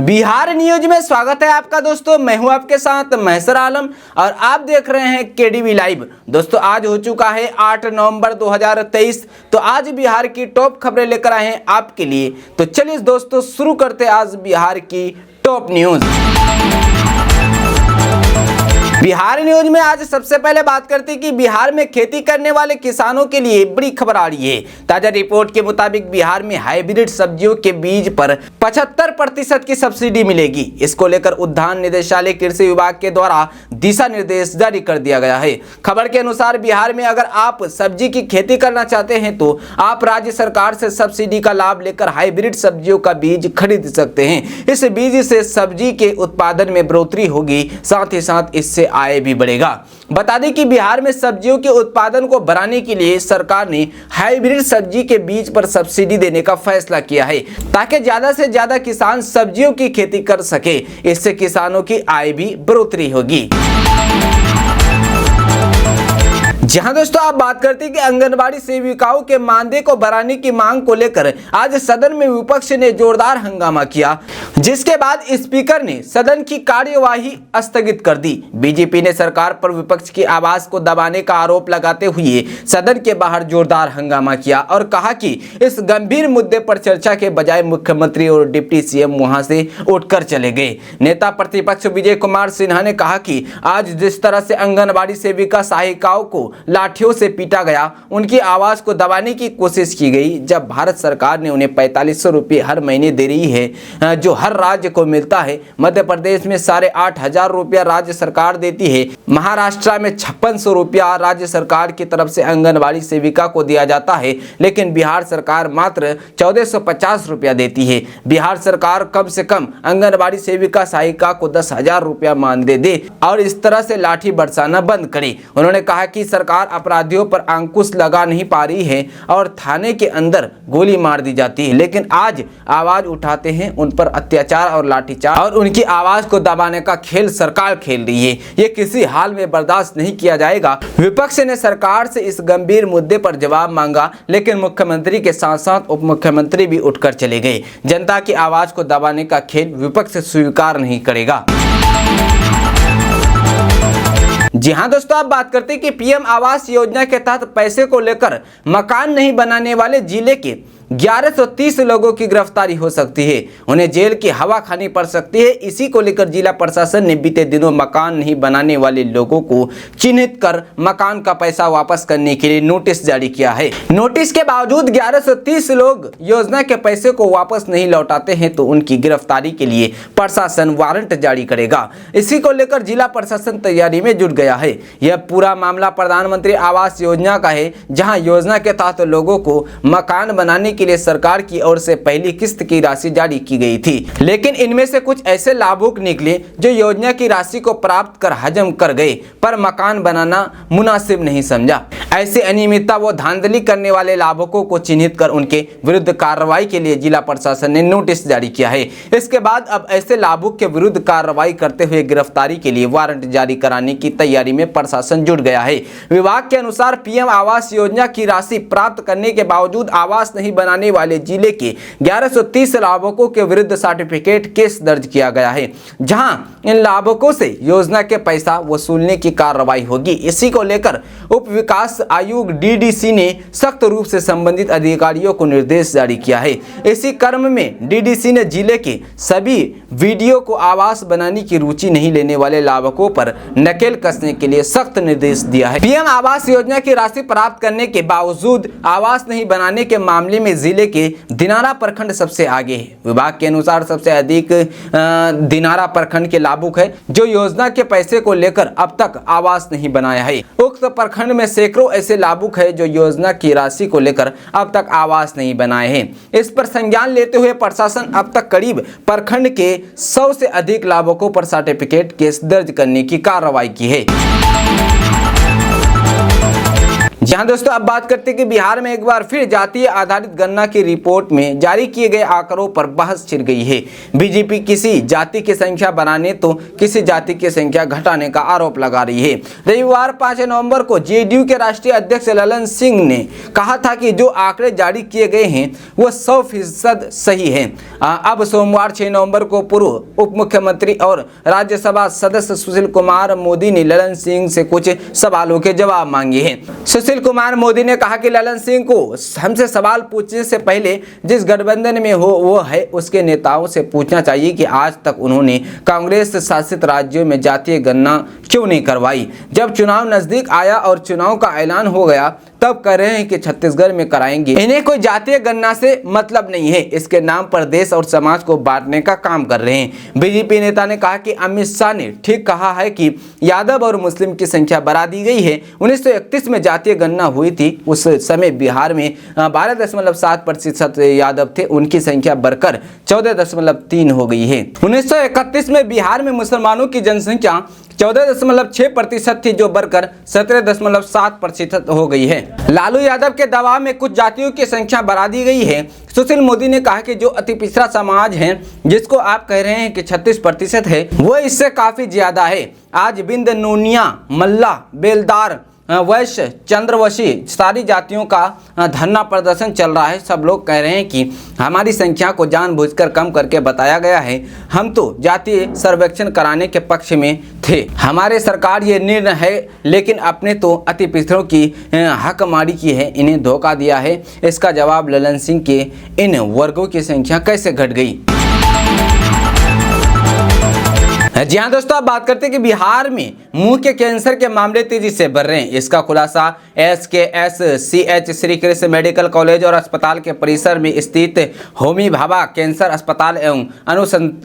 Bihar news में स्वागत है आपका दोस्तों। मैं हूं आपके साथ मैसर आलम और आप देख रहे हैं केडीवी लाइव। दोस्तों आज हो चुका है 8 नवंबर 2023। तो आज बिहार की टॉप खबरें लेकर आए हैं आपके लिए। तो चलिए दोस्तों शुरू करते हैं आज बिहार की टॉप न्यूज। बिहार न्यूज में आज सबसे पहले बात करते हैं कि बिहार में खेती करने वाले किसानों के लिए बड़ी खबर आ रही है। ताजा रिपोर्ट के मुताबिक बिहार में हाइब्रिड सब्जियों के बीज पर 75% की सब्सिडी मिलेगी। इसको लेकर उद्यान निदेशालय कृषि विभाग के द्वारा दिशा निर्देश जारी कर दिया गया है। खबर के अनुसार बिहार में अगर आप सब्जी की खेती करना चाहते हैं तो आप राज्य सरकार से सब्सिडी का लाभ लेकर हाइब्रिड सब्जियों का बीज खरीद सकते हैं। इस बीज से सब्जी के उत्पादन में बढ़ोतरी होगी, साथ ही साथ इससे आय भी बढ़ेगा। बता दें कि बिहार में सब्जियों के उत्पादन को बढ़ाने के लिए सरकार ने हाइब्रिड सब्जी के बीज पर सब्सिडी देने का फैसला किया है, ताकि ज्यादा से ज्यादा किसान सब्जियों की खेती कर सके। इससे किसानों की आय भी बढ़ोतरी होगी। जहां दोस्तों आप बात करते हैं कि आंगनबाड़ी सेविकाओं के मानदेय को बढ़ाने की मांग को लेकर आज सदन में विपक्ष ने जोरदार हंगामा किया, जिसके बाद स्पीकर ने सदन की कार्यवाही स्थगित कर दी। बीजेपी ने सरकार पर विपक्ष की आवाज को दबाने का आरोप लगाते हुए सदन के बाहर जोरदार हंगामा किया और कहा कि इस गंभीर मुद्दे पर चर्चा के बजाय मुख्यमंत्री और डिप्टी सीएम वहां से उठकर चले गए। नेता प्रतिपक्ष विजय कुमार सिन्हा ने कहा कि आज जिस तरह से आंगनबाड़ी सेविका सहायिकाओं को लाठियों से पीटा गया, उनकी आवाज को दबाने की कोशिश की गई। जब भारत सरकार ने उन्हें 4500 रुपये हर महीने दे रही है, जो हर राज्य को मिलता है। मध्य प्रदेश में 8500 रुपया राज्य सरकार देती है। महाराष्ट्र में 5600 रुपया राज्य सरकार की तरफ से आंगनबाड़ी सेविका को दिया जाता है, लेकिन बिहार सरकार मात्र 1450 रुपया देती है। बिहार सरकार कम से कम आंगनबाड़ी सेविका सहायिका को 10,000 रुपया मानदेय दे और इस तरह से लाठी बरसाना बंद करे। उन्होंने कहा कि सरकार अपराधियों पर अंकुश लगा नहीं पा रही है और थाने के अंदर गोली मार दी जाती है, लेकिन आज आवाज उठाते हैं उन पर अत्याचार और लाठीचार्ज और उनकी आवाज को दबाने का खेल सरकार खेल रही है। ये किसी हाल में बर्दाश्त नहीं किया जाएगा। विपक्ष ने सरकार से इस गंभीर मुद्दे पर जवाब मांगा, लेकिन मुख्यमंत्री के साथ साथ उप मुख्यमंत्री भी उठकर चले गए। जनता की आवाज को दबाने का खेल विपक्ष स्वीकार नहीं करेगा। जी हां दोस्तों, आप बात करते हैं कि पीएम आवास योजना के तहत पैसे को लेकर मकान नहीं बनाने वाले जिले के 1130 लोगों की गिरफ्तारी हो सकती है। उन्हें जेल की हवा खानी पड़ सकती है। इसी को लेकर जिला प्रशासन ने बीते दिनों मकान नहीं बनाने वाले लोगों को चिन्हित कर मकान का पैसा वापस करने के लिए नोटिस जारी किया है। नोटिस के बावजूद 1130 लोग योजना के पैसे को वापस नहीं लौटाते हैं तो उनकी गिरफ्तारी के लिए प्रशासन वारंट जारी करेगा। इसी को लेकर जिला प्रशासन तैयारी में जुट गया है। यह पूरा मामला प्रधानमंत्री आवास योजना का है, जहाँ योजना के तहत लोगों को मकान बनाने के लिए सरकार की ओर से पहली किस्त की राशि जारी की गई थी, लेकिन इनमें से कुछ ऐसे लाभुक निकले जो योजना की राशि को प्राप्त कर हजम कर गए, पर मकान बनाना मुनासिब नहीं समझा। ऐसी अनियमितता व धांधली करने वाले लाभुकों को चिन्हित कर उनके विरुद्ध कार्रवाई के लिए जिला प्रशासन ने नोटिस जारी किया है। इसके बाद अब ऐसे लाभुक के विरुद्ध कार्रवाई करते हुए गिरफ्तारी के लिए वारंट जारी कराने की तैयारी में प्रशासन जुट गया है। विभाग के अनुसार पीएम आवास योजना की राशि प्राप्त करने के बावजूद आवास नहीं बनाने वाले जिले के 1130 लाभुकों के विरुद्ध सर्टिफिकेट केस दर्ज किया गया है, जहां इन लाभुकों से योजना के पैसा वसूलने की कार्रवाई होगी। इसी को लेकर उप विकास आयुक्त डीडीसी ने सख्त रूप से संबंधित अधिकारियों को निर्देश जारी किया है। इसी क्रम में डीडीसी ने जिले के सभी वीडियो को आवास बनाने की रुचि नहीं लेने वाले लाभुकों पर नकेल कसने के लिए सख्त निर्देश दिया है। पीएम आवास योजना की राशि प्राप्त करने के बावजूद आवास नहीं बनाने के मामले में जिले के दिनारा प्रखंड सबसे आगे है। विभाग के अनुसार सबसे अधिक दिनारा प्रखंड के लाभुक है, जो योजना के पैसे को लेकर अब तक आवास नहीं बनाया है। उक्त प्रखंड में सैकड़ों ऐसे लाभुक है जो योजना की राशि को लेकर अब तक आवास नहीं बनाए हैं। इस पर संज्ञान लेते हुए प्रशासन अब तक करीब प्रखंड के 100 से अधिक लाभुकों पर सर्टिफिकेट केस दर्ज करने की कार्रवाई की है। जहां दोस्तों अब बात करते हैं कि बिहार में एक बार फिर जातीय आधारित गणना की रिपोर्ट में जारी किए गए आंकड़ों पर बहस छिड़ गई है। बीजेपी किसी जाति की संख्या बढ़ाने तो किसी जाति की संख्या घटाने का आरोप लगा रही है। रविवार 5 नवंबर को जेडीयू के राष्ट्रीय अध्यक्ष ललन सिंह ने कहा था कि जो आंकड़े जारी किए गए हैं वो 100% सही है। अब सोमवार 6 नवंबर को पूर्व उप मुख्यमंत्री और राज्यसभा सदस्य सुशील कुमार मोदी ने ललन सिंह से कुछ सवालों के जवाब मांगे हैं। सुशील कुमार मोदी ने कहा कि ललन सिंह को हमसे सवाल पूछने से पहले जिस गठबंधन में हो वो है उसके नेताओं से पूछना चाहिए कि आज तक उन्होंने कांग्रेस शासित राज्यों में जातीय गणना क्यों नहीं करवाई। जब चुनाव नजदीक आया और चुनाव का ऐलान हो गया तब कह रहे हैं कि छत्तीसगढ़ में कराएंगे। इन्हें कोई जातीय गणना से मतलब नहीं है, इसके नाम पर देश और समाज को बांटने का काम कर रहे हैं। बीजेपी नेता ने कहा कि अमित शाह ने ठीक कहा है कि यादव और मुस्लिम की संख्या बढ़ा दी गई है। 1931 में जातीय गणना हुई थी, उस समय बिहार में 12.7% यादव थे, उनकी संख्या बढ़कर 14.3 हो गई है। 1931 में बिहार में मुसलमानों की जनसंख्या 14.6% थी जो बढ़कर 17.7% हो गई है। लालू यादव के दबाव में कुछ जातियों की संख्या बढ़ा दी गई है। सुशील मोदी ने कहा कि जो अति पिछड़ा समाज है जिसको आप कह रहे हैं कि 36% है वो इससे काफी ज्यादा है। आज बिंद, नूनिया, मल्ला, बेलदार, वैश्य, चंद्रवशी सारी जातियों का धरना प्रदर्शन चल रहा है। सब लोग कह रहे हैं कि हमारी संख्या को जानबूझकर कम करके बताया गया है। हम तो जातीय सर्वेक्षण कराने के पक्ष में थे। हमारे सरकार ये निर्णय है लेकिन अपने तो अति पिछड़ों की हकमारी की है, इन्हें धोखा दिया है। इसका जवाब ललन सिंह के इन वर्गों की संख्या कैसे घट गई। जी हाँ दोस्तों, आप बात करते हैं कि बिहार में मुंह के कैंसर के मामले तेजी से बढ़ रहे हैं। इसका खुलासा SKSCH Shri Krishna medical college और अस्पताल के परिसर में स्थित होमी भाभा कैंसर अस्पताल एवं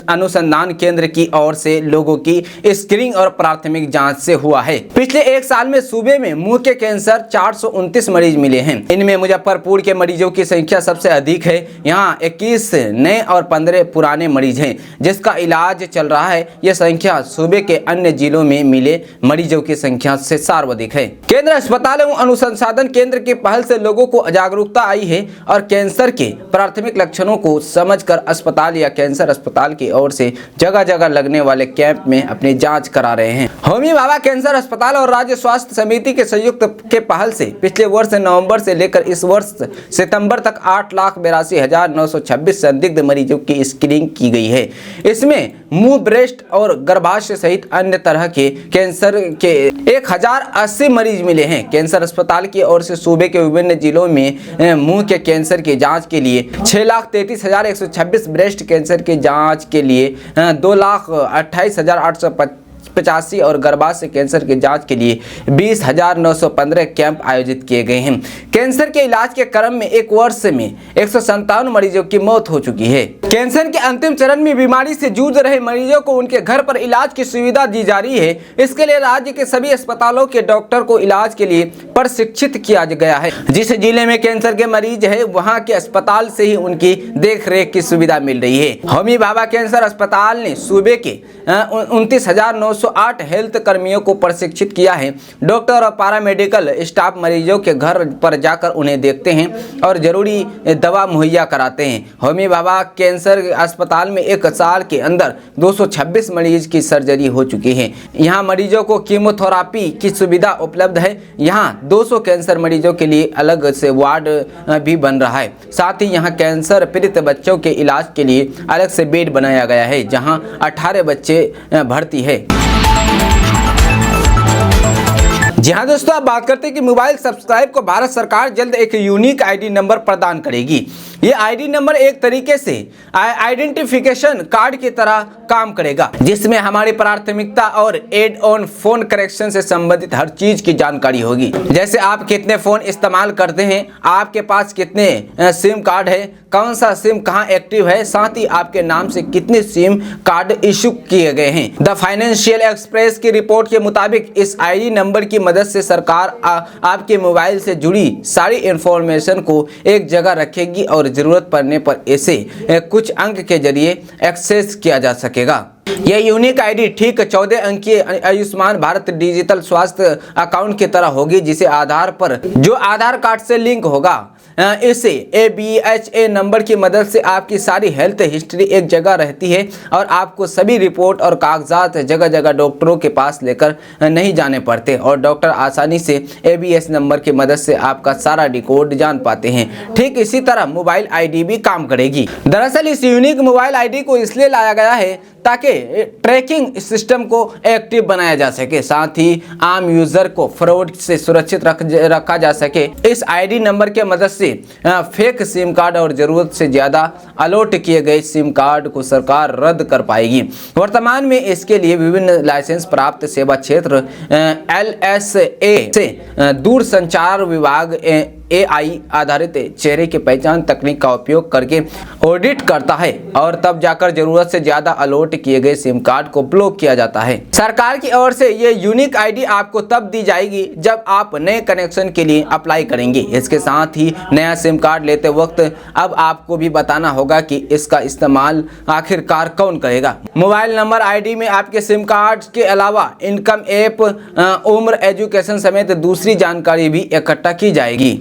अनुसंधान केंद्र की ओर से लोगों की स्क्रीनिंग और प्राथमिक जांच से हुआ है। पिछले एक साल में सूबे में मुंह के कैंसर 429 मरीज मिले हैं। इनमें मुजफ्फरपुर के मरीजों की संख्या सबसे अधिक है। यहाँ 21 नए और 15 पुराने मरीज हैं जिसका इलाज चल रहा है। यह संख्या सूबे के अन्य जिलों में मिले मरीजों की संख्या से सर्वाधिक है। केंद्र अस्पताल एवं अनुसंधान केंद्र की पहल से लोगों को जागरूकता आई है और कैंसर के प्राथमिक लक्षणों को समझकर अस्पताल या कैंसर अस्पताल की ओर से जगह जगह लगने वाले कैंप में अपनी जांच करा रहे हैं। होमी भाभा कैंसर अस्पताल और राज्य स्वास्थ्य समिति के संयुक्त के पहल से पिछले वर्ष नवंबर से लेकर इस वर्ष सितंबर तक 8,82,926 संदिग्ध मरीजों की स्क्रीनिंग की गई है। इसमें मुंह, ब्रेस्ट और गर्भाशय सहित अन्य तरह के कैंसर के 1080 मरीज मिले हैं। कैंसर अस्पताल की ओर से सूबे के विभिन्न जिलों में मुंह के कैंसर की जांच के लिए 6,33,126, ब्रेस्ट कैंसर की जांच के लिए 2,28,885 और गर्भाशय कैंसर की जांच के लिए 20,915 कैंप आयोजित किए गए हैं। कैंसर के इलाज के क्रम में एक वर्ष में 157 मरीजों की मौत हो चुकी है। कैंसर के अंतिम चरण में बीमारी से जूझ रहे मरीजों को उनके घर पर इलाज की सुविधा दी जा रही है। इसके लिए राज्य के सभी अस्पतालों के डॉक्टर को इलाज के लिए प्रशिक्षित किया गया है। जिस जिले में कैंसर के मरीज है वहां के अस्पताल से ही उनकी देखरेख की सुविधा मिल रही है। होमी भाभा कैंसर अस्पताल ने सूबे के 29,908 हेल्थ कर्मियों को प्रशिक्षित किया है। डॉक्टर और पैरामेडिकल स्टाफ मरीजों के घर पर जाकर उन्हें देखते हैं और जरूरी दवा मुहैया कराते हैं। होमी भाभा कैंसर अस्पताल में एक साल के अंदर 226 मरीज की सर्जरी हो चुकी है। यहाँ मरीजों को कीमोथेरेपी की सुविधा उपलब्ध है। यहाँ 200 कैंसर मरीजों के लिए अलग से वार्ड भी बन रहा है। साथ ही यहाँ कैंसर पीड़ित बच्चों के इलाज के लिए अलग से बेड बनाया गया है जहाँ 18 बच्चे भर्ती है। जी हाँ दोस्तों, आप बात करते हैं कि मोबाइल सब्सक्राइब को भारत सरकार जल्द एक यूनिक आईडी नंबर प्रदान करेगी। ये आईडी नंबर एक तरीके से आइडेंटिफिकेशन कार्ड की तरह काम करेगा जिसमें हमारी प्राथमिकता और एड ऑन फोन कनेक्शन से संबंधित हर चीज की जानकारी होगी। जैसे आप कितने फोन इस्तेमाल करते हैं, आपके पास कितने सिम कार्ड है, कौन सा सिम कहाँ एक्टिव है, साथ ही आपके नाम से कितने सिम कार्ड इशू किए गए हैं। द फाइनेंशियल एक्सप्रेस की रिपोर्ट के मुताबिक इस आईडी नंबर की मदद से सरकार आपके मोबाइल से जुड़ी सारी इंफॉर्मेशन को एक जगह रखेगी और जरूरत पड़ने पर इसे कुछ अंक के जरिए एक्सेस किया जा सकेगा। यह यूनिक आईडी ठीक 14 अंकीय आयुष्मान भारत डिजिटल स्वास्थ्य अकाउंट की तरह होगी, जिसे जो आधार कार्ड से लिंक होगा। इसे ABHA नंबर की मदद से आपकी सारी हेल्थ हिस्ट्री एक जगह रहती है और आपको सभी रिपोर्ट और कागजात जगह जगह डॉक्टरों के पास लेकर नहीं जाने पड़ते और डॉक्टर आसानी से ABS नंबर की मदद से आपका सारा रिकॉर्ड जान पाते हैं। ठीक इसी तरह मोबाइल आईडी भी काम करेगी। दरअसल इस यूनिक मोबाइल आईडी को इसलिए लाया गया है ताकि ट्रैकिंग सिस्टम को एक्टिव बनाया जा सके, साथ ही आम यूजर को फ्रॉड से सुरक्षित रखा जा सके। इस आईडी नंबर के मदद से फेक सिम कार्ड और जरूरत से ज्यादा अलॉट किए गए सिम कार्ड को सरकार रद्द कर पाएगी। वर्तमान में इसके लिए विभिन्न लाइसेंस प्राप्त सेवा क्षेत्र LSA से दूर संचार विभाग AI आधारित चेहरे की पहचान तकनीक का उपयोग करके ऑडिट करता है और तब जाकर जरूरत से ज्यादा अलॉट किए गए सिम कार्ड को ब्लॉक किया जाता है। सरकार की ओर से ये यूनिक आईडी आपको तब दी जाएगी जब आप नए कनेक्शन के लिए अप्लाई करेंगे। इसके साथ ही नया सिम कार्ड लेते वक्त अब आपको भी बताना होगा कि इसका इस्तेमाल आखिरकार कौन करेगा। मोबाइल नंबर आईडी में आपके सिम कार्ड के अलावा इनकम ऐप, उम्र, एजुकेशन समेत दूसरी जानकारी भी इकट्ठा की जाएगी।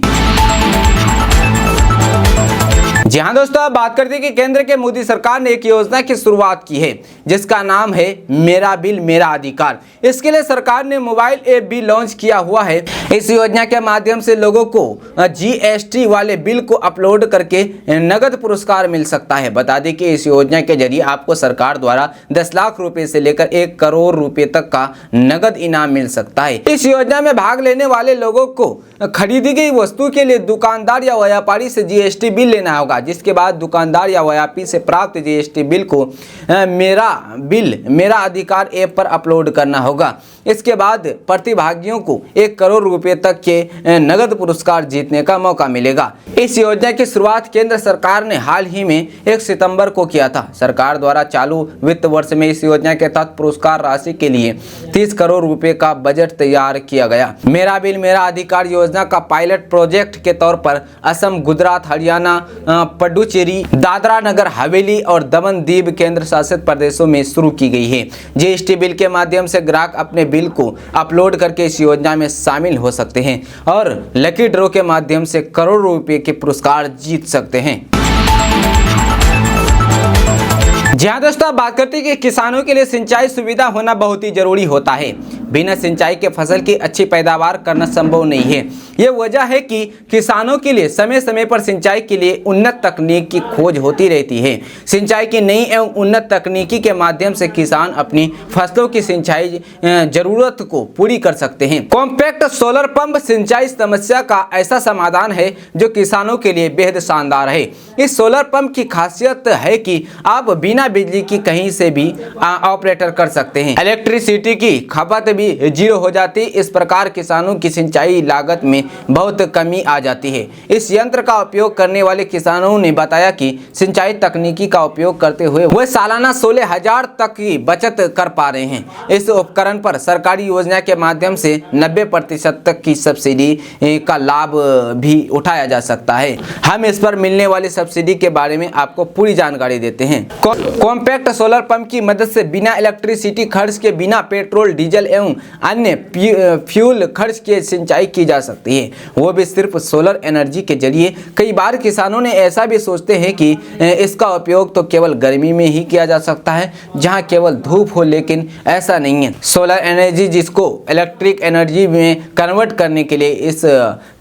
जी हाँ दोस्तों, अब बात करते हैं कि केंद्र के मोदी सरकार ने एक योजना की शुरुआत की है जिसका नाम है मेरा बिल मेरा अधिकार। इसके लिए सरकार ने मोबाइल ऐप भी लॉन्च किया हुआ है। इस योजना के माध्यम से लोगों को GST वाले बिल को अपलोड करके नगद पुरस्कार मिल सकता है। बता दें कि इस योजना के जरिए आपको सरकार द्वारा 10 लाख रुपए से लेकर 1 करोड़ रुपए तक का नगद इनाम मिल सकता है। इस योजना में भाग लेने वाले लोगों को खरीदी गई वस्तु के लिए दुकानदार या व्यापारी से GST बिल लेना होगा, जिसके बाद दुकानदार या व्यापारी से प्राप्त GST बिल को मेरा बिल मेरा अधिकार ऐप पर अपलोड करना होगा। इसके बाद प्रतिभागियों को 1 करोड़ रुपए तक के नगद पुरस्कार जीतने का मौका मिलेगा। इस योजना की शुरुआत केंद्र सरकार ने हाल ही में 1 सितंबर को किया था। सरकार द्वारा चालू वित्त वर्ष में इस योजना के तहत पुरस्कार राशि के लिए 30 करोड़ रुपए का बजट तैयार किया गया। मेरा बिल मेरा अधिकार योजना का पायलट प्रोजेक्ट के तौर पर असम, गुजरात, हरियाणा, पुडुचेरी, दादरा नगर हवेली और दमन दीव केंद्र शासित प्रदेशों में शुरू की गई है। GST बिल के माध्यम से ग्राहक अपने बिल को अपलोड करके इस योजना में शामिल हो सकते हैं और लकी ड्रॉ के माध्यम से करोड़ों रुपए के पुरस्कार जीत सकते हैं। जी हाँ दोस्तों, बात करते हैं कि किसानों के लिए सिंचाई सुविधा होना बहुत ही जरूरी होता है। बिना सिंचाई के फसल की अच्छी पैदावार करना संभव नहीं है। ये वजह है कि किसानों के लिए समय समय पर सिंचाई के लिए उन्नत तकनीक की खोज होती रहती है। सिंचाई की नई एवं उन्नत तकनीकी के माध्यम से किसान अपनी फसलों की सिंचाई जरूरत को पूरी कर सकते हैं। कॉम्पैक्ट सोलर पंप सिंचाई समस्या का ऐसा समाधान है जो किसानों के लिए बेहद शानदार है। इस सोलर पंप की खासियत है कि आप बिना बिजली की कहीं से भी ऑपरेटर कर सकते हैं। इलेक्ट्रिसिटी की खपत भी 0 हो जाती। इस प्रकार किसानों की सिंचाई लागत में बहुत कमी आ जाती है। इस यंत्र का उपयोग करने वाले किसानों ने बताया कि सिंचाई तकनीकी का उपयोग करते हुए वे सालाना 16,000 तक की बचत कर पा रहे हैं। इस उपकरण पर सरकारी योजना के माध्यम से 90% तक की सब्सिडी का लाभ भी उठाया जा सकता है। हम इस पर मिलने वाली सब्सिडी के बारे में आपको पूरी जानकारी देते हैं। कॉम्पैक्ट सोलर पंप की मदद से बिना इलेक्ट्रिसिटी खर्च के, बिना पेट्रोल, डीजल एवं अन्य फ्यूल खर्च के सिंचाई की जा सकती है, वो भी सिर्फ सोलर एनर्जी के जरिए। कई बार किसानों ने ऐसा भी सोचते हैं कि इसका उपयोग तो केवल गर्मी में ही किया जा सकता है जहां केवल धूप हो, लेकिन ऐसा नहीं है। सोलर एनर्जी जिसको इलेक्ट्रिक एनर्जी में कन्वर्ट करने के लिए इस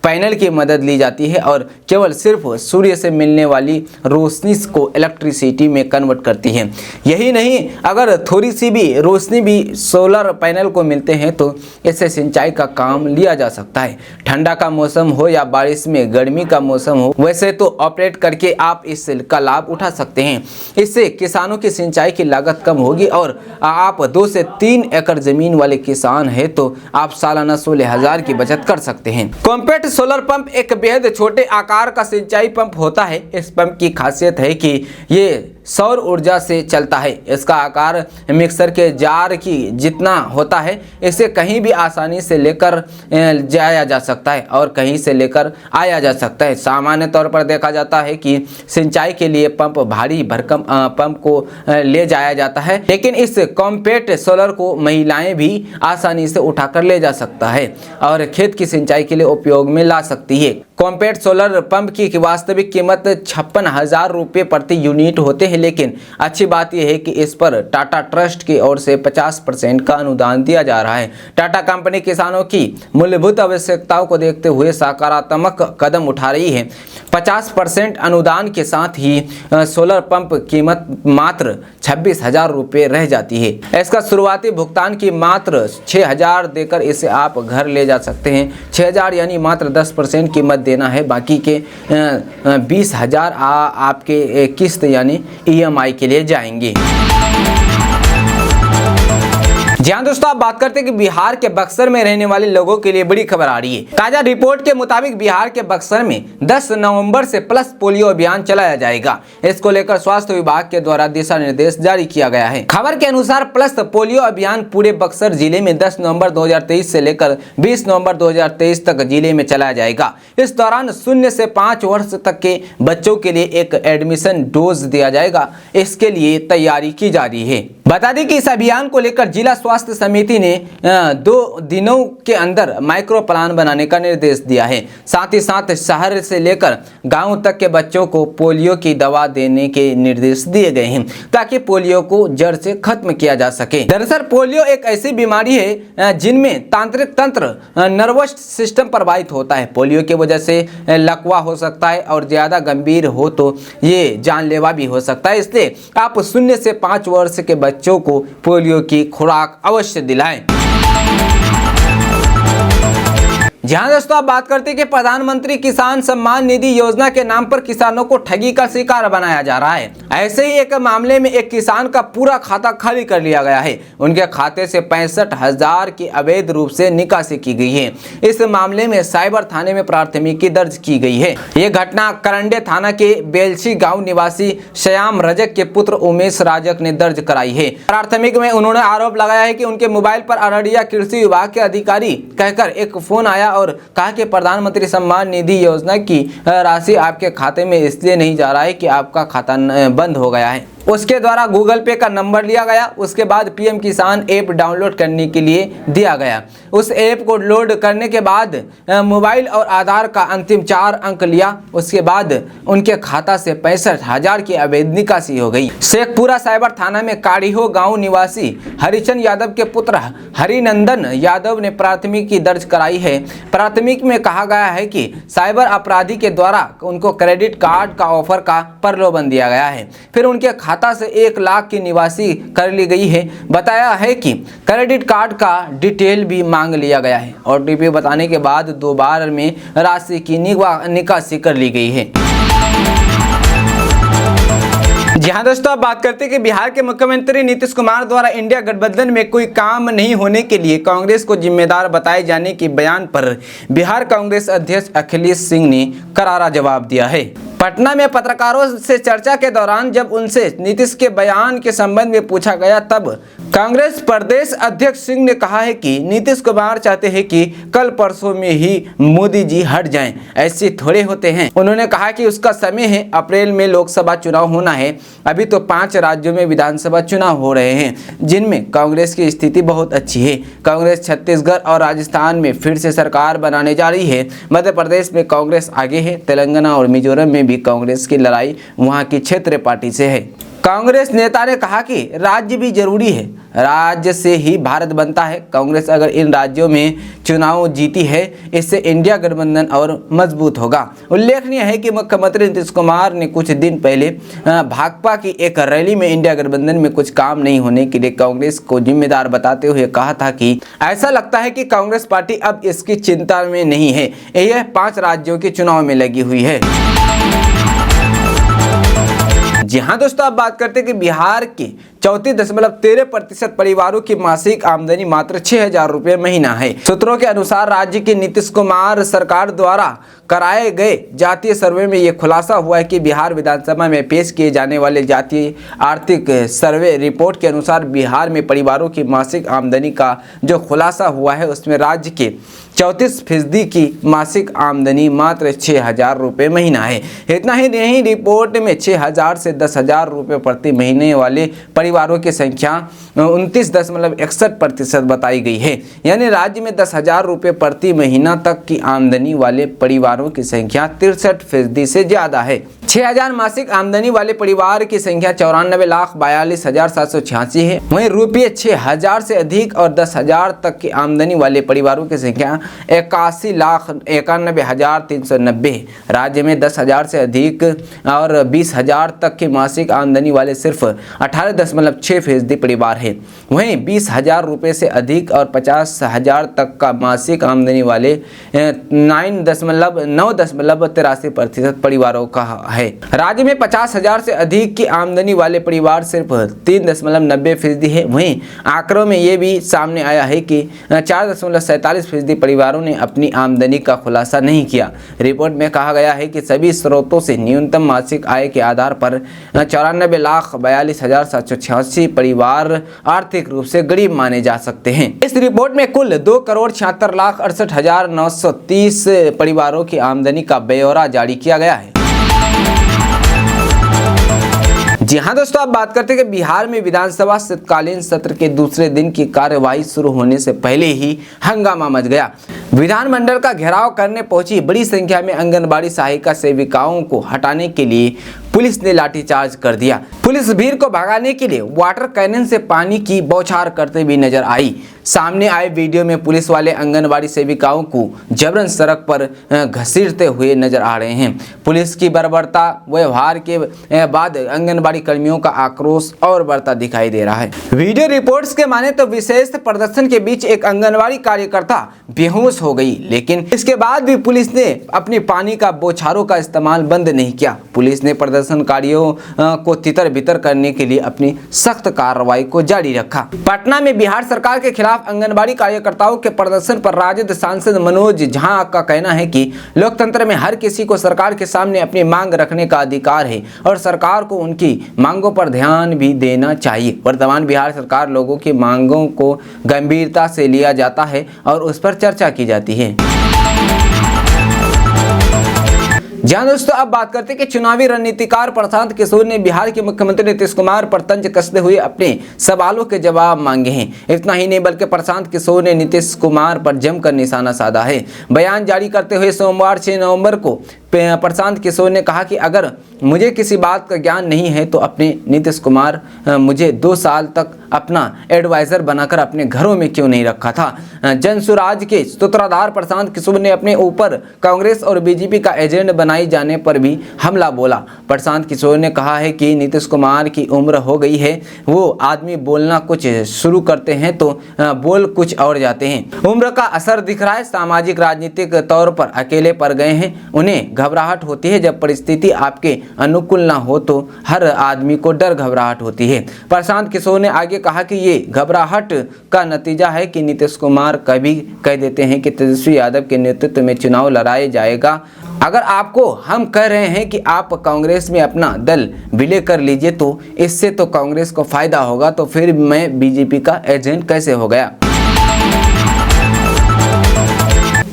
पैनल की मदद ली जाती है और केवल सिर्फ सूर्य से मिलने वाली रोशनी को इलेक्ट्रिसिटी में कन्वर्ट करती है। यही नहीं, अगर थोड़ी सी भी रोशनी भी सोलर पैनल को मिलते हैं तो इससे सिंचाई का काम लिया जा सकता है। ठंडा का मौसम हो या बारिश में गर्मी का मौसम हो, वैसे तो ऑपरेट करके आप इसका लाभ उठा सकते हैं। इससे किसानों की सिंचाई की लागत कम होगी और आप 2 से 3 एकड़ जमीन वाले किसान हैं तो आप सालाना 16,000 की बचत कर सकते हैं। कॉम्पैक्ट सोलर पंप एक बेहद छोटे आकार का सिंचाई पंप होता है। इस पंप की खासियत है कि ये सौर ऊर्जा से चलता है। इसका आकार मिक्सर के जार की जितना होता है। इसे कहीं भी आसानी से लेकर जाया जा सकता है और कहीं से लेकर आया जा सकता है। सामान्य तौर पर देखा जाता है कि सिंचाई के लिए पंप भारी भरकम पंप को ले जाया जाता है, लेकिन इस कॉम्पैक्ट सोलर को महिलाएं भी आसानी से उठाकर ले जा सकता है और खेत की सिंचाई के लिए उपयोग में ला सकती है। कॉम्पैक्ट सोलर पंप की वास्तविक कीमत 56,000 रुपये प्रति यूनिट होते हैं, लेकिन अच्छी बात यह है कि इस पर टाटा ट्रस्ट की ओर से 50% का अनुदान दिया जा रहा है। टाटा कंपनी किसानों की मूलभूत आवश्यकताओं को देखते हुए सकारात्मक कदम उठा रही है। 50% अनुदान के साथ ही सोलर पंप कीमत मात्र 26,000 रुपये रह जाती है। इसका शुरुआती भुगतान की मात्र 6,000 देकर इसे आप घर ले जा सकते हैं। 6,000 यानी मात्र 10% कीमत देना है। बाकी के 20,000 आपके किस्त यानी EMI के लिए जाएंगे। जी हाँ दोस्तों, आप बात करते हैं कि बिहार के बक्सर में रहने वाले लोगों के लिए बड़ी खबर आ रही है। ताजा रिपोर्ट के मुताबिक बिहार के बक्सर में 10 नवंबर से प्लस पोलियो अभियान चलाया जाएगा। इसको लेकर स्वास्थ्य विभाग के द्वारा दिशा निर्देश जारी किया गया है। खबर के अनुसार प्लस पोलियो अभियान पूरे बक्सर जिले में 10 नवंबर 2023 से लेकर 20 नवंबर 2023 तक जिले में चलाया जाएगा। इस दौरान 0 से 5 वर्ष तक के बच्चों के लिए एक एडमिशन डोज दिया जाएगा। इसके लिए तैयारी की जा रही है। बता दें कि इस अभियान को लेकर जिला स्वास्थ्य समिति ने 2 दिनों के अंदर माइक्रो प्लान बनाने का निर्देश दिया है। साथ ही साथ शहर से लेकर गांव तक के बच्चों को पोलियो की दवा देने के निर्देश दिए गए हैं, ताकि पोलियो को जड़ से खत्म किया जा सके। दरअसल पोलियो एक ऐसी बीमारी है जिनमें तांत्रिक तंत्र नर्वस सिस्टम प्रभावित होता है। पोलियो की वजह से लकवा हो सकता है और ज्यादा गंभीर हो तो ये जानलेवा भी हो सकता है। इसलिए आप 0 से 5 वर्ष के बच्चों को पोलियो की खुराक अवश्य दिलाएं। जहां दोस्तों आप बात करते हैं कि प्रधानमंत्री किसान सम्मान निधि योजना के नाम पर किसानों को ठगी का शिकार बनाया जा रहा है। ऐसे ही एक मामले में एक किसान का पूरा खाता खाली कर लिया गया है। उनके खाते से 65,000 की अवैध रूप से निकासी की गई है। इस मामले में साइबर थाने में प्राथमिकी दर्ज की गई है। ये घटना करंडे थाना के बेलसी गाँव निवासी श्याम रजक के पुत्र उमेश राजक ने दर्ज कराई है। प्राथमिक में उन्होंने आरोप लगाया है कि उनके मोबाइल पर अररिया कृषि विभाग के अधिकारी कहकर एक फोन आया और कहा कि प्रधानमंत्री सम्मान निधि योजना की राशि आपके खाते में इसलिए नहीं जा रहा है कि आपका खाता बंद हो गया है। उसके द्वारा गूगल पे का नंबर लिया गया। उसके बाद पीएम किसान ऐप डाउनलोड करने के लिए दिया गया। उस ऐप को लोड करने के बाद मोबाइल और आधार का अंतिम 4 अंक लिया। उसके बाद उनके खाता से 65,000 की अवैध निकासी हो गई। शेखपुरा साइबर थाना में काड़ीहो गांव निवासी हरिचंद यादव के पुत्र हरिनंदन यादव ने प्राथमिकी दर्ज कराई है। प्राथमिक में कहा गया है कि साइबर अपराधी के द्वारा उनको क्रेडिट कार्ड का ऑफर का प्रलोभन दिया गया है। फिर उनके खाता से 1 लाख की निकासी कर ली गई है। बताया है कि क्रेडिट कार्ड का डिटेल भी मांग लिया गया है। OTP बताने के बाद 2 बार में राशि की निकासी कर ली गई है। जी हाँ दोस्तों, आप बात करते हैं कि बिहार के मुख्यमंत्री नीतीश कुमार द्वारा इंडिया गठबंधन में कोई काम नहीं होने के लिए कांग्रेस को जिम्मेदार बताए जाने के बयान पर बिहार कांग्रेस अध्यक्ष अखिलेश सिंह ने करारा जवाब दिया है। पटना में पत्रकारों से चर्चा के दौरान जब उनसे नीतीश के बयान के संबंध में पूछा गया, तब कांग्रेस प्रदेश अध्यक्ष सिंह ने कहा है कि नीतीश कुमार चाहते हैं कि कल परसों में ही मोदी जी हट जाएं। ऐसे थोड़े होते हैं। उन्होंने कहा कि उसका समय है। अप्रैल में लोकसभा चुनाव होना है। अभी तो 5 राज्यों में विधानसभा चुनाव हो रहे हैं, जिनमें कांग्रेस की स्थिति बहुत अच्छी है। कांग्रेस छत्तीसगढ़ और राजस्थान में फिर से सरकार बनाने जा रही है। मध्य प्रदेश में कांग्रेस आगे है। तेलंगाना और मिजोरम में भी कांग्रेस की लड़ाई वहां की क्षेत्रीय पार्टी से है। कांग्रेस नेता ने कहा कि राज्य भी जरूरी है। राज्य से ही भारत बनता है। कांग्रेस अगर इन राज्यों में चुनाव जीती है, इससे इंडिया गठबंधन और मजबूत होगा। उल्लेखनीय है कि मुख्यमंत्री नीतीश कुमार ने कुछ दिन पहले भाकपा की एक रैली में इंडिया गठबंधन में कुछ काम नहीं होने के लिए कांग्रेस को जिम्मेदार बताते हुए कहा था कि ऐसा लगता है कि कांग्रेस पार्टी अब इसकी चिंता में नहीं है। यह 5 राज्यों के चुनाव में लगी हुई है। जी हाँ दोस्तों, अब बात करते हैं कि बिहार के 34.13% परिवारों की मासिक आमदनी मात्र 6,000 रुपये महीना है। सूत्रों के अनुसार राज्य की नीतीश कुमार सरकार द्वारा कराए गए जातीय सर्वे में यह खुलासा हुआ है कि बिहार विधानसभा में पेश किए जाने वाले जातीय आर्थिक सर्वे रिपोर्ट के अनुसार बिहार में परिवारों की मासिक आमदनी का जो खुलासा हुआ है उसमें राज्य के 34% की मासिक आमदनी मात्र 6,000 रुपये महीना है। इतना ही नहीं, रिपोर्ट में 6,000 से 10,000 रुपये प्रति महीने वाले परिवारों की संख्या 29.61% बताई गई है। यानी राज्य में 10,000 रुपये प्रति महीना तक की आमदनी वाले परिवारों की संख्या 63% से ज़्यादा है। 6,000 मासिक आमदनी वाले परिवार की संख्या 94,42,786 है। वहीं रुपये 6,000 से अधिक और 10,000 तक की आमदनी वाले परिवारों की संख्या 81,91,390 है। राज्य में 10,000 से अधिक और 20,000 तक की मासिक आमदनी वाले सिर्फ 18.6% परिवार है। वहीं 20,000 रुपये से अधिक और 50,000 तक का मासिक आमदनी वाले 9.83% परिवारों का है। राज्य में 50,000 से अधिक की आमदनी वाले परिवार सिर्फ 3.90% है। वहीं आंकड़ों में ये भी सामने आया है कि 4.47% परिवारों ने अपनी आमदनी का खुलासा नहीं किया। रिपोर्ट में कहा गया है कि सभी स्रोतों से न्यूनतम मासिक आय के आधार पर 94,42,786 परिवार आर्थिक रूप से गरीब माने जा सकते हैं। इस रिपोर्ट में कुल 2,76,68,930 परिवारों की आमदनी का ब्यौरा जारी किया गया है। जी हाँ दोस्तों, अब बात करते हैं कि बिहार में विधानसभा शीतकालीन सत्र के दूसरे दिन की कार्यवाही शुरू होने से पहले ही हंगामा मच गया। विधानमंडल का घेराव करने पहुंची बड़ी संख्या में आंगनबाड़ी सहायिका सेविकाओं को हटाने के लिए पुलिस ने लाठीचार्ज कर दिया। पुलिस भीड़ को भगाने के लिए वाटर कैनन से पानी की बौछार करते हुए नजर आई। सामने आए वीडियो में पुलिस वाले आंगनबाड़ी सेविकाओं को जबरन सड़क पर घसीटते हुए नजर आ रहे हैं। पुलिस की बर्बरता व्यवहार के बाद आंगनबाड़ी कर्मियों का आक्रोश और बढ़ता दिखाई दे रहा है। वीडियो रिपोर्ट्स के माने तो विशेष प्रदर्शन के बीच एक आंगनबाड़ी कार्यकर्ता बेहोश हो गई, लेकिन इसके बाद भी पुलिस ने अपने पानी का बौछारों का इस्तेमाल बंद नहीं किया। पुलिस ने प्रदर्शनकारियों को तितर बितर करने के लिए अपनी सख्त कार्रवाई को जारी रखा। पटना में बिहार सरकार के खिलाफ आंगनबाड़ी कार्यकर्ताओं के प्रदर्शन पर राजद सांसद मनोज झा का कहना है कि लोकतंत्र में हर किसी को सरकार के सामने अपनी मांग रखने का अधिकार है और सरकार को उनकी मांगों पर ध्यान भी देना चाहिए। वर्तमान बिहार सरकार लोगों की मांगों को गंभीरता से लिया जाता है और उस पर चर्चा की जाती है। जहां दोस्तों, अब बात करते हैं कि चुनावी रणनीतिकार प्रशांत किशोर ने बिहार के मुख्यमंत्री नीतीश कुमार पर तंज कसते हुए अपने सवालों के जवाब मांगे हैं। इतना ही नहीं बल्कि प्रशांत किशोर ने नीतीश कुमार पर जमकर निशाना साधा है। बयान जारी करते हुए सोमवार 6 नवंबर को प्रशांत किशोर ने कहा कि अगर मुझे किसी बात का ज्ञान नहीं है तो अपने नीतीश कुमार मुझे 2 साल तक अपना एडवाइज़र बनाकर अपने घरों में क्यों नहीं रखा था। जनसुराज के सूत्रधार प्रशांत किशोर ने अपने ऊपर कांग्रेस और बीजेपी का एजेंट बनाए जाने पर भी हमला बोला। प्रशांत किशोर ने कहा है कि नीतीश कुमार की उम्र हो गई है, वो आदमी बोलना कुछ शुरू करते हैं तो बोल कुछ और जाते हैं। उम्र का असर दिख रहा है, सामाजिक राजनीतिक तौर पर अकेले पड़ गए हैं। उन्हें घबराहट होती है, जब परिस्थिति आपके अनुकूल ना हो तो हर आदमी को डर घबराहट होती है। प्रशांत किशोर ने आगे कहा कि ये घबराहट का नतीजा है कि नीतीश कुमार कभी कह देते हैं कि तेजस्वी यादव के नेतृत्व में चुनाव लड़ाया जाएगा। अगर आपको हम कह रहे हैं कि आप कांग्रेस में अपना दल विलय कर लीजिए तो इससे तो कांग्रेस को फायदा होगा, तो फिर मैं बीजेपी का एजेंट कैसे हो गया।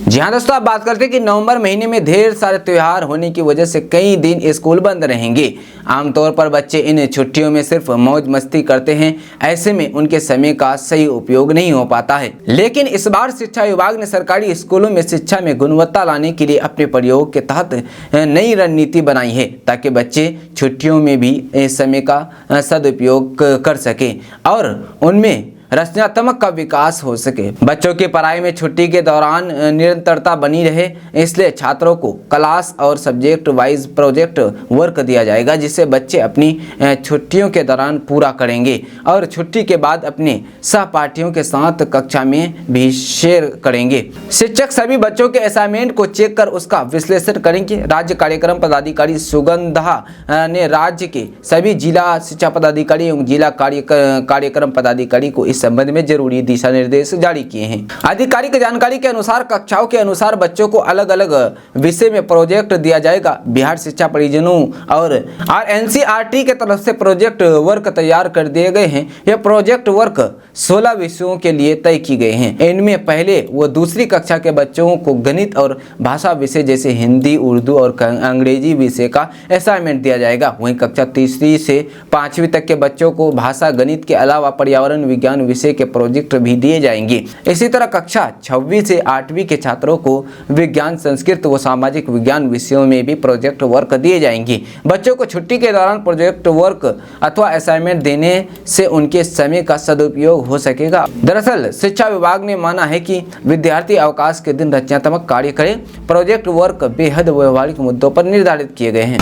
जी हाँ दोस्तों, अब बात करते हैं कि नवंबर महीने में ढेर सारे त्यौहार होने की वजह से कई दिन स्कूल बंद रहेंगे। आमतौर पर बच्चे इन छुट्टियों में सिर्फ मौज मस्ती करते हैं, ऐसे में उनके समय का सही उपयोग नहीं हो पाता है। लेकिन इस बार शिक्षा विभाग ने सरकारी स्कूलों में शिक्षा में गुणवत्ता लाने के लिए अपने प्रयोग के तहत नई रणनीति बनाई है, ताकि बच्चे छुट्टियों में भी इस समय का सदुपयोग कर सकें और उनमें रचनात्मक का विकास हो सके। बच्चों की पढ़ाई में छुट्टी के दौरान निरंतरता बनी रहे, इसलिए छात्रों को क्लास और सब्जेक्ट वाइज प्रोजेक्ट वर्क दिया जाएगा, जिसे बच्चे अपनी छुट्टियों के दौरान पूरा करेंगे और छुट्टी के बाद अपने सहपाठियों के साथ कक्षा में भी शेयर करेंगे। शिक्षक सभी बच्चों के असाइनमेंट को चेक कर उसका विश्लेषण करेंगे। राज्य कार्यक्रम पदाधिकारी सुगंधा ने राज्य के सभी जिला शिक्षा पदाधिकारी एवं जिला कार्यक्रम पदाधिकारी को इस संबंध में जरूरी दिशा निर्देश जारी किए हैं। आधिकारिक जानकारी के अनुसार कक्षाओं के अनुसार बच्चों को अलग अलग विषय में प्रोजेक्ट दिया जाएगा। बिहार शिक्षा परियोजनाओं और NCERT के तरफ से प्रोजेक्ट वर्क तैयार कर दिए गए हैं। यह प्रोजेक्ट वर्क 16 विषयों के लिए तय की गए हैं। इनमें पहले व दूसरी कक्षा के बच्चों को गणित और भाषा विषय जैसे हिंदी, उर्दू और अंग्रेजी विषय का असाइनमेंट दिया जाएगा। वहीं कक्षा तीसरी से 5वीं तक के बच्चों को भाषा, गणित के अलावा पर्यावरण विज्ञान विषय के प्रोजेक्ट भी दिए जाएंगे। इसी तरह कक्षा 6वीं से 8वीं के छात्रों को विज्ञान, संस्कृत व सामाजिक विज्ञान विषयों में भी प्रोजेक्ट वर्क दिए जाएंगे। बच्चों को छुट्टी के दौरान प्रोजेक्ट वर्क अथवा असाइनमेंट देने से उनके समय का सदुपयोग हो सकेगा। दरअसल शिक्षा विभाग ने माना है कि विद्यार्थी अवकाश के दिन रचनात्मक कार्य करें। प्रोजेक्ट वर्क बेहद व्यवहारिक मुद्दों पर निर्धारित किए गए हैं।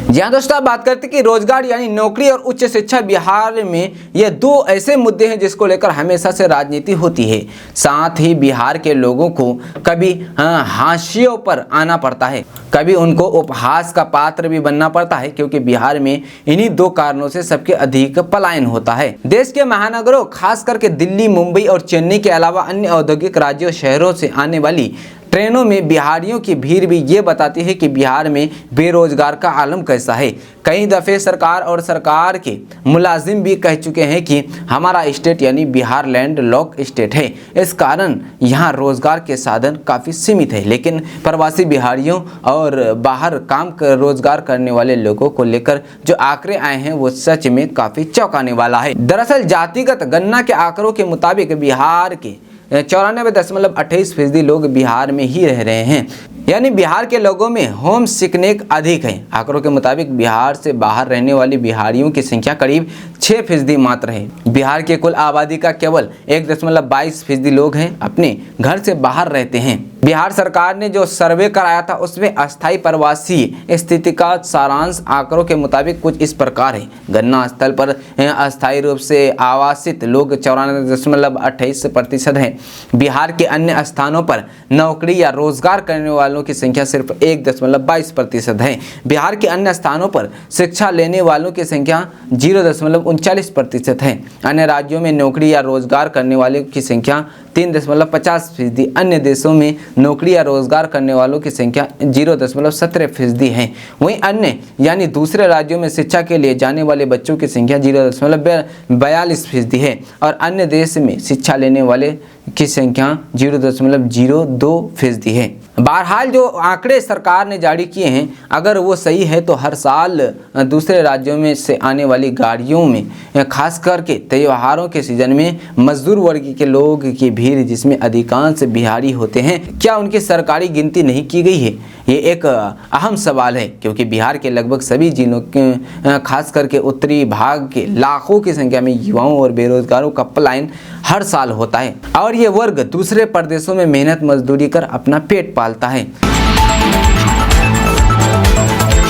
यहाँ दोस्तों आप बात करते हैं कि रोजगार यानी नौकरी और उच्च शिक्षा बिहार में ये दो ऐसे मुद्दे हैं जिसको लेकर हमेशा से राजनीति होती है। साथ ही बिहार के लोगों को कभी हाशियों पर आना पड़ता है, कभी उनको उपहास का पात्र भी बनना पड़ता है, क्योंकि बिहार में इन्हीं दो कारणों से सबसे अधिक पलायन होता है। देश के महानगरों खास करके दिल्ली, मुंबई और चेन्नई के अलावा अन्य औद्योगिक राज्यों शहरों से आने वाली ट्रेनों में बिहारियों की भीड़ भी ये बताती है कि बिहार में बेरोजगार का आलम कैसा है। कई दफ़े सरकार और सरकार के मुलाजिम भी कह चुके हैं कि हमारा स्टेट यानी बिहार लैंड लॉक स्टेट है, इस कारण यहाँ रोजगार के साधन काफ़ी सीमित है। लेकिन प्रवासी बिहारियों और बाहर काम कर रोजगार करने वाले लोगों को लेकर जो आंकड़े आए हैं वो सच में काफ़ी चौंकाने वाला है। दरअसल जातिगत गणना के आंकड़ों के मुताबिक बिहार के 94.28% लोग बिहार में ही रह रहे हैं, यानी बिहार के लोगों में होम सिकनेस अधिक है। आंकड़ों के मुताबिक बिहार से बाहर रहने वाली बिहारियों की संख्या करीब 6% मात्र है। बिहार के कुल आबादी का केवल 1.22% लोग हैं अपने घर से बाहर रहते हैं। बिहार सरकार ने जो सर्वे कराया था उसमें अस्थायी प्रवासी स्थिति का सारांश आंकड़ों के मुताबिक कुछ इस प्रकार है। गणना स्थल पर अस्थायी रूप से आवासित लोग 94.28% हैं। बिहार के अन्य स्थानों पर नौकरी या रोजगार करने वालों की संख्या सिर्फ 1.22% है। बिहार के अन्य स्थानों पर शिक्षा लेने वालों की संख्या 0.39% है। अन्य राज्यों में नौकरी या रोजगार करने वालों की संख्या 3.50%। अन्य देशों में नौकरी या रोजगार करने वालों की संख्या 0.17% है। वहीं अन्य यानी दूसरे राज्यों में शिक्षा के लिए जाने वाले बच्चों की संख्या 0.42% है और अन्य देश में शिक्षा लेने वाले की संख्या 0.02% है। बहरहाल जो आंकड़े सरकार ने जारी किए हैं अगर वो सही है तो हर साल दूसरे राज्यों में से आने वाली गाड़ियों में खास करके त्योहारों के सीजन में मजदूर वर्ग के लोग की भीड़ जिसमें अधिकांश बिहारी होते हैं, क्या उनकी सरकारी गिनती नहीं की गई है? ये एक अहम सवाल है, क्योंकि बिहार के लगभग सभी जिलों के खास करके उत्तरी भाग के लाखों की संख्या में युवाओं और बेरोजगारों का पलायन हर साल होता है और ये वर्ग दूसरे प्रदेशों में मेहनत मजदूरी कर अपना पेट पालता है।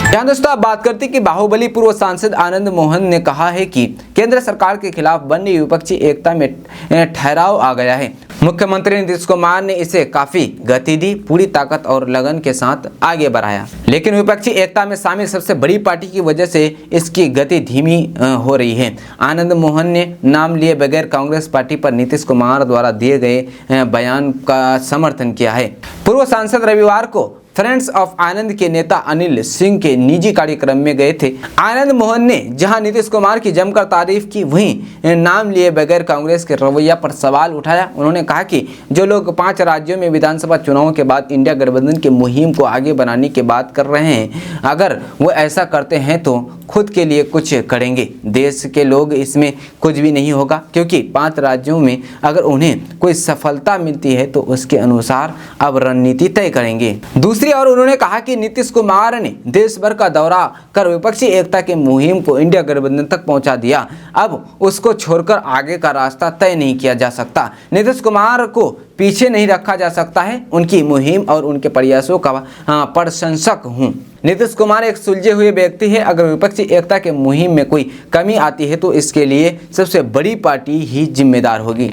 यहाँ दोस्तों आप बात करते हैं कि बाहुबली पूर्व सांसद आनंद मोहन ने कहा है कि केंद्र सरकार के खिलाफ बनने विपक्षी एकता में ठहराव आ गया है। मुख्यमंत्री नीतीश कुमार ने इसे काफी गति दी, पूरी ताकत और लगन के साथ आगे बढ़ाया, लेकिन विपक्षी एकता में शामिल सबसे बड़ी पार्टी की वजह से इसकी गति धीमी हो रही है। आनंद मोहन ने नाम लिए बगैर कांग्रेस पार्टी पर नीतीश कुमार द्वारा दिए गए बयान का समर्थन किया है। पूर्व सांसद रविवार को फ्रेंड्स ऑफ आनंद के नेता अनिल सिंह के निजी कार्यक्रम में गए थे। आनंद मोहन ने जहां नीतीश कुमार की जमकर तारीफ की, वहीं नाम लिए बगैर कांग्रेस के रवैया पर सवाल उठाया। उन्होंने कहा कि जो लोग 5 राज्यों में विधानसभा चुनावों के बाद इंडिया गठबंधन की मुहिम को आगे बढ़ाने की बात कर रहे हैं, अगर वो ऐसा करते हैं तो खुद के लिए कुछ करेंगे, देश के लोग इसमें कुछ भी नहीं होगा, क्योंकि 5 राज्यों में अगर उन्हें कोई सफलता मिलती है तो उसके अनुसार अब रणनीति तय करेंगे। दूसरी दूसरी ओर उन्होंने कहा कि नीतीश कुमार ने देश भर का दौरा कर विपक्षी एकता की मुहिम को इंडिया गठबंधन तक पहुंचा दिया। अब उसको छोड़कर आगे का रास्ता तय नहीं किया जा सकता। नीतीश कुमार को पीछे नहीं रखा जा सकता है। उनकी मुहिम और उनके प्रयासों का प्रशंसक हूं। नीतीश कुमार एक सुलझे हुए व्यक्ति है। अगर विपक्षी एकता के मुहिम में कोई कमी आती है तो इसके लिए सबसे बड़ी पार्टी ही जिम्मेदार होगी।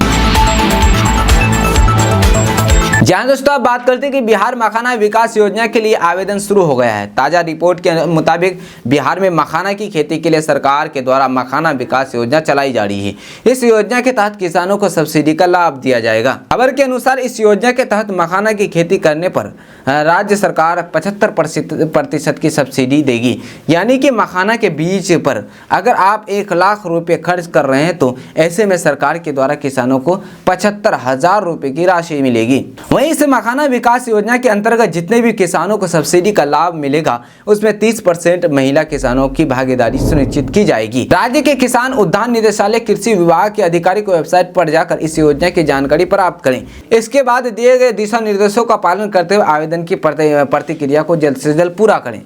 जहां दोस्तों आप बात करते हैं कि बिहार मखाना विकास योजना के लिए आवेदन शुरू हो गया है। ताजा रिपोर्ट के मुताबिक बिहार में मखाना की खेती के लिए सरकार के द्वारा मखाना विकास योजना चलाई जा रही है। इस योजना के तहत किसानों को सब्सिडी का लाभ दिया जाएगा। खबर के अनुसार इस योजना के तहत मखाना की खेती करने पर राज्य सरकार 75% की सब्सिडी देगी। यानी कि मखाना के बीज पर अगर आप 1 लाख रुपए खर्च कर रहे हैं तो ऐसे में सरकार के द्वारा किसानों को 75,000 रुपए की राशि मिलेगी। वहीं इस मखाना विकास योजना के अंतर्गत जितने भी किसानों को सब्सिडी का लाभ मिलेगा उसमें 30% महिला किसानों की भागीदारी सुनिश्चित की जाएगी। राज्य के किसान उद्यान निदेशालय कृषि विभाग के अधिकारी को वेबसाइट पर जाकर इस योजना की जानकारी प्राप्त करें। इसके बाद दिए गए दिशा निर्देशों का पालन करते हुए आवेदन की प्रतिक्रिया को जल्द से जल्द पूरा करें।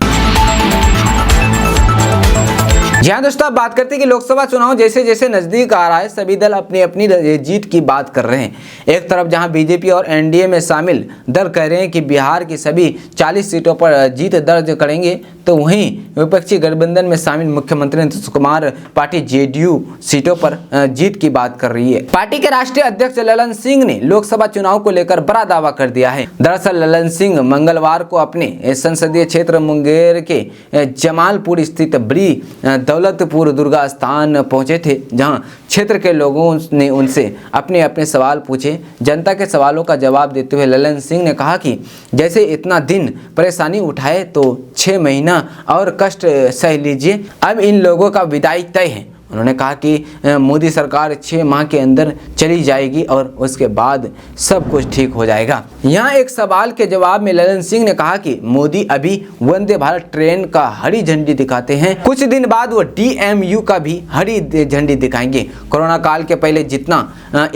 जी हाँ दोस्तों, आप बात करते हैं कि लोकसभा चुनाव जैसे जैसे नजदीक आ रहा है सभी दल अपनी अपनी जीत की बात कर रहे हैं। एक तरफ जहां बीजेपी और एनडीए में शामिल दल कह रहे हैं कि बिहार की सभी 40 सीटों पर जीत दर्ज करेंगे, तो वहीं विपक्षी गठबंधन में शामिल मुख्यमंत्री नीतीश कुमार पार्टी जेडीयू सीटों पर जीत की बात कर रही है। पार्टी के राष्ट्रीय अध्यक्ष ललन सिंह ने लोकसभा चुनाव को लेकर बड़ा दावा कर दिया है। दरअसल ललन सिंह मंगलवार को अपने संसदीय क्षेत्र मुंगेर के जमालपुर स्थित बड़ी दौलतपुर दुर्गा स्थान पहुंचे थे, जहां क्षेत्र के लोगों ने उनसे अपने अपने सवाल पूछे। जनता के सवालों का जवाब देते हुए ललन सिंह ने कहा कि जैसे इतना दिन परेशानी उठाए तो 6 महीना और कष्ट सह लीजिए, अब इन लोगों का विदाई तय है। उन्होंने कहा कि मोदी सरकार 6 माह के अंदर चली जाएगी और उसके बाद सब कुछ ठीक हो जाएगा। यहाँ एक सवाल के जवाब में ललन सिंह ने कहा कि मोदी अभी वंदे भारत ट्रेन का हरी झंडी दिखाते हैं, कुछ दिन बाद वो DMU का भी हरी झंडी दिखाएंगे। कोरोना काल के पहले जितना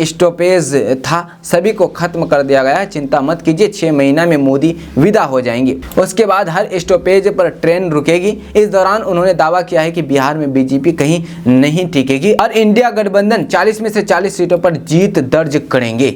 स्टॉपेज था सभी को खत्म कर दिया गया है, चिंता मत कीजिए, 6 महीना में मोदी विदा हो जाएंगे। उसके बाद हर स्टॉपेज पर ट्रेन रुकेगी। इस दौरान उन्होंने दावा किया है कि बिहार में बीजेपी कहीं नहीं टिकेगी और इंडिया गठबंधन 40 में से 40 सीटों पर जीत दर्ज करेंगे।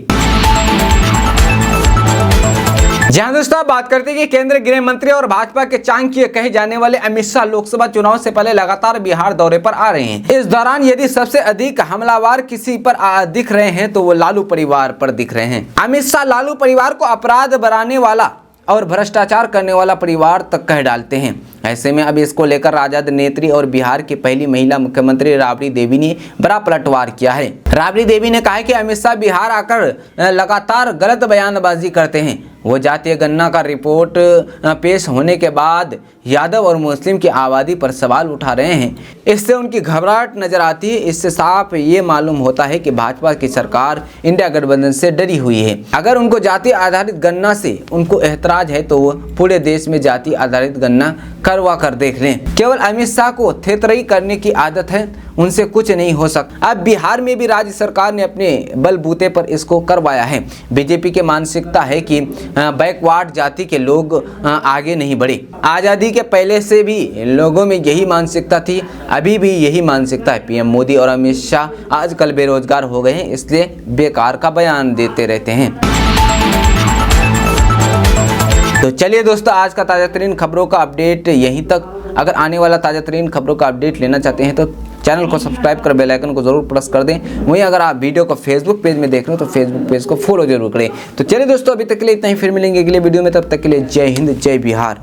जहां दोस्तों आप बात करते हैं कि केंद्रीय गृह मंत्री और भाजपा के चाणक्य कहे जाने वाले अमित शाह लोकसभा चुनाव से पहले लगातार बिहार दौरे पर आ रहे हैं। इस दौरान यदि सबसे अधिक हमलावर किसी पर दिख रहे हैं तो वो लालू परिवार पर दिख रहे हैं। अमित शाह लालू परिवार को अपराध बढ़ाने वाला और भ्रष्टाचार करने वाला परिवार तक कह डालते हैं। ऐसे में अब इसको लेकर राजद नेत्री और बिहार की पहली महिला मुख्यमंत्री राबड़ी देवी ने बड़ा पलटवार किया है। राबड़ी देवी ने कहा है कि अमित शाह बिहार आकर लगातार गलत बयानबाजी करते हैं। वो जातीय गणना का रिपोर्ट पेश होने के बाद यादव और मुस्लिम की आबादी पर सवाल उठा रहे हैं। इससे उनकी घबराहट नजर आती है। इससे साफ ये मालूम होता है कि भाजपा की सरकार इंडिया गठबंधन से डरी हुई है। अगर उनको जाति आधारित गणना से उनको एतराज है तो वो पूरे देश में जाति आधारित गणना करवा कर देख लें। केवल अमित शाह को थेतरई करने की आदत है, उनसे कुछ नहीं हो सकता। अब बिहार में भी राज्य सरकार ने अपने बलबूते पर इसको करवाया है। बीजेपी की मानसिकता है कि बैकवर्ड जाति के लोग आगे नहीं बढ़े। आज़ादी के पहले से भी लोगों में यही मानसिकता थी, अभी भी यही मानसिकता है। पीएम मोदी और अमित शाह आजकल बेरोजगार हो गए हैं, इसलिए बेकार का बयान देते रहते हैं। तो चलिए दोस्तों, आज का ताज़ा तरीन खबरों का अपडेट यहीं तक। अगर आने वाला ताज़ा तरीन खबरों का अपडेट लेना चाहते हैं तो चैनल को सब्सक्राइब कर बेल आइकन को जरूर प्रेस कर दें। वहीं अगर आप वीडियो को फेसबुक पेज में देख रहे हो तो फेसबुक पेज को फॉलो जरूर करें। तो चलिए दोस्तों, अभी तक के लिए इतना ही, फिर मिलेंगे अगले वीडियो में। तब तक के लिए जय हिंद, जय बिहार।